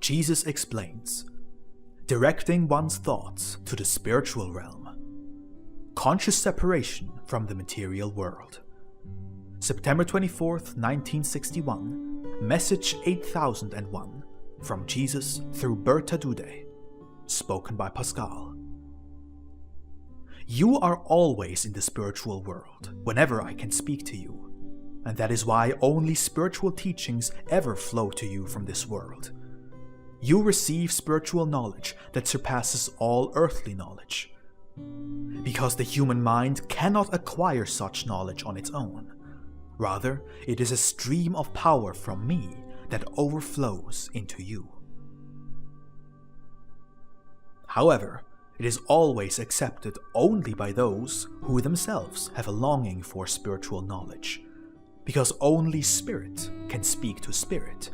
Jesus explains, directing one's thoughts to the spiritual realm. Conscious separation from the material world. September 24th, 1961, Message 8001, from Jesus through Bertha Dude, spoken by Pascal. You are always in the spiritual world, whenever I can speak to you, and that is why only spiritual teachings ever flow to you from this world. You receive spiritual knowledge that surpasses all earthly knowledge, because the human mind cannot acquire such knowledge on its own. Rather, it is a stream of power from me that overflows into you. However, it is always accepted only by those who themselves have a longing for spiritual knowledge, because only spirit can speak to spirit,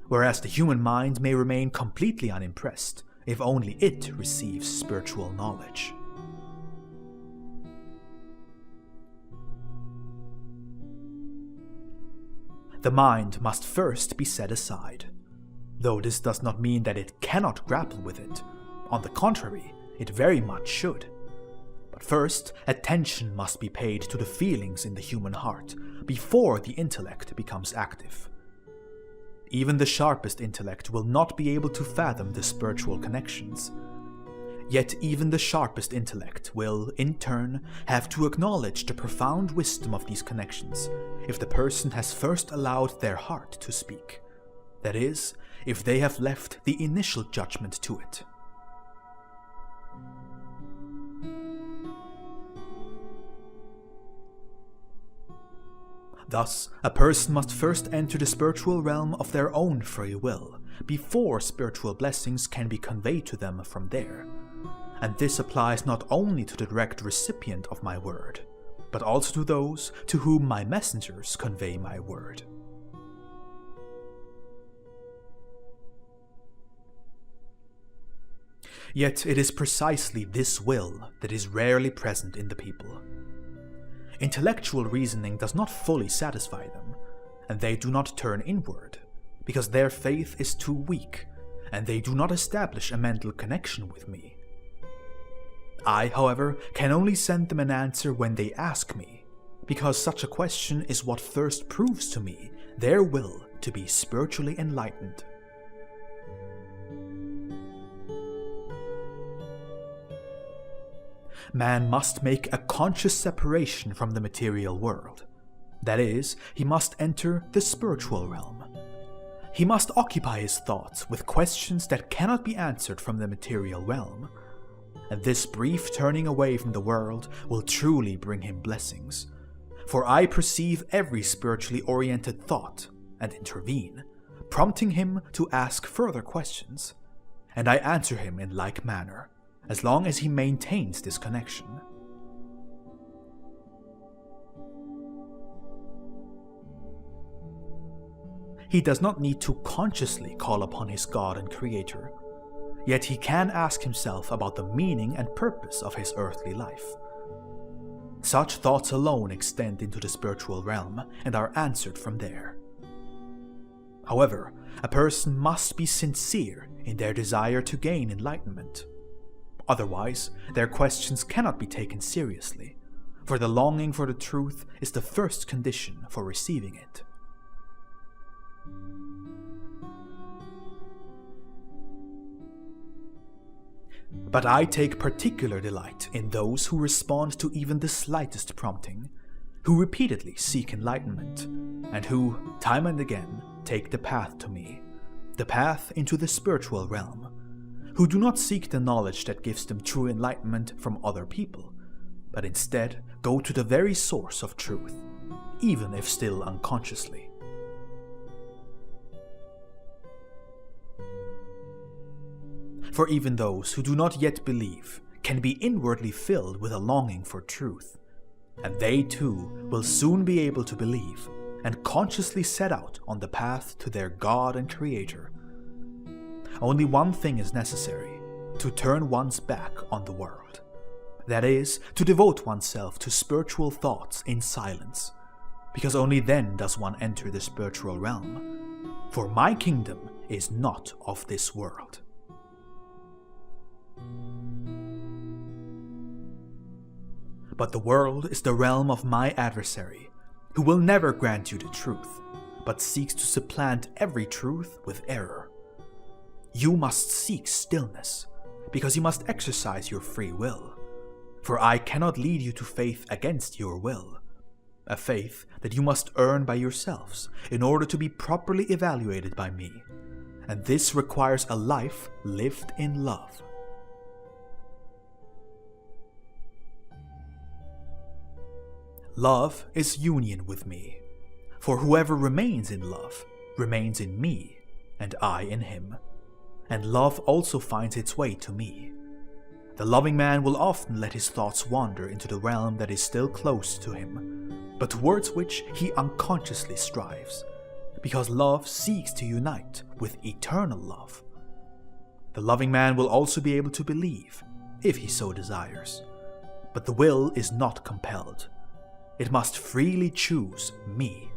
whereas the human mind may remain completely unimpressed if only it receives spiritual knowledge. The mind must first be set aside, though this does not mean that it cannot grapple with it. On the contrary, it very much should. But first, attention must be paid to the feelings in the human heart before the intellect becomes active. Even the sharpest intellect will not be able to fathom the spiritual connections. Yet even the sharpest intellect will, in turn, have to acknowledge the profound wisdom of these connections if the person has first allowed their heart to speak. That is, if they have left the initial judgment to it. Thus, a person must first enter the spiritual realm of their own free will, before spiritual blessings can be conveyed to them from there. And this applies not only to the direct recipient of my word, but also to those to whom my messengers convey my word. Yet it is precisely this will that is rarely present in the people. Intellectual reasoning does not fully satisfy them, and they do not turn inward, because their faith is too weak, and they do not establish a mental connection with me. I, however, can only send them an answer when they ask me, because such a question is what first proves to me their will to be spiritually enlightened. Man must make a conscious separation from the material world. That is, he must enter the spiritual realm. He must occupy his thoughts with questions that cannot be answered from the material realm. And this brief turning away from the world will truly bring him blessings. For I perceive every spiritually oriented thought and intervene, prompting him to ask further questions, and I answer him in like manner, as long as he maintains this connection. He does not need to consciously call upon his God and Creator, yet he can ask himself about the meaning and purpose of his earthly life. Such thoughts alone extend into the spiritual realm and are answered from there. However, a person must be sincere in their desire to gain enlightenment. Otherwise, their questions cannot be taken seriously, for the longing for the truth is the first condition for receiving it. But I take particular delight in those who respond to even the slightest prompting, who repeatedly seek enlightenment, and who, time and again, take the path to me, the path into the spiritual realm, who do not seek the knowledge that gives them true enlightenment from other people, but instead go to the very source of truth, even if still unconsciously. For even those who do not yet believe can be inwardly filled with a longing for truth, and they too will soon be able to believe and consciously set out on the path to their God and Creator. Only one thing is necessary: to turn one's back on the world. That is, to devote oneself to spiritual thoughts in silence, because only then does one enter the spiritual realm. For my kingdom is not of this world. But the world is the realm of my adversary, who will never grant you the truth, but seeks to supplant every truth with error. You must seek stillness, because you must exercise your free will. For I cannot lead you to faith against your will, a faith that you must earn by yourselves in order to be properly evaluated by me, and this requires a life lived in love. Love is union with me, for whoever remains in love remains in me, and I in him, and love also finds its way to me. The loving man will often let his thoughts wander into the realm that is still close to him, but towards which he unconsciously strives, because love seeks to unite with eternal love. The loving man will also be able to believe, if he so desires, but the will is not compelled. It must freely choose me.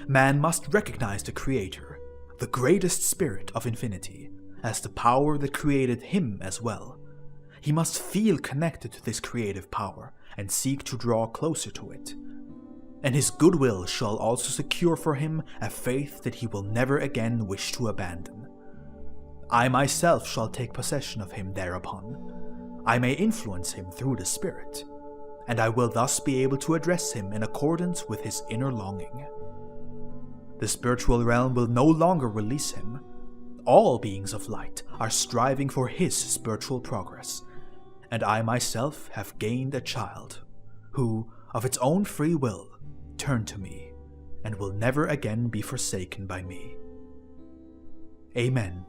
Man must recognize the Creator, the greatest spirit of infinity, as the power that created him as well. He must feel connected to this creative power and seek to draw closer to it. And his goodwill shall also secure for him a faith that he will never again wish to abandon. I myself shall take possession of him thereupon. I may influence him through the Spirit, and I will thus be able to address him in accordance with his inner longing. The spiritual realm will no longer release him. All beings of light are striving for his spiritual progress, and I myself have gained a child, who, of its own free will, turned to me, and will never again be forsaken by me. Amen.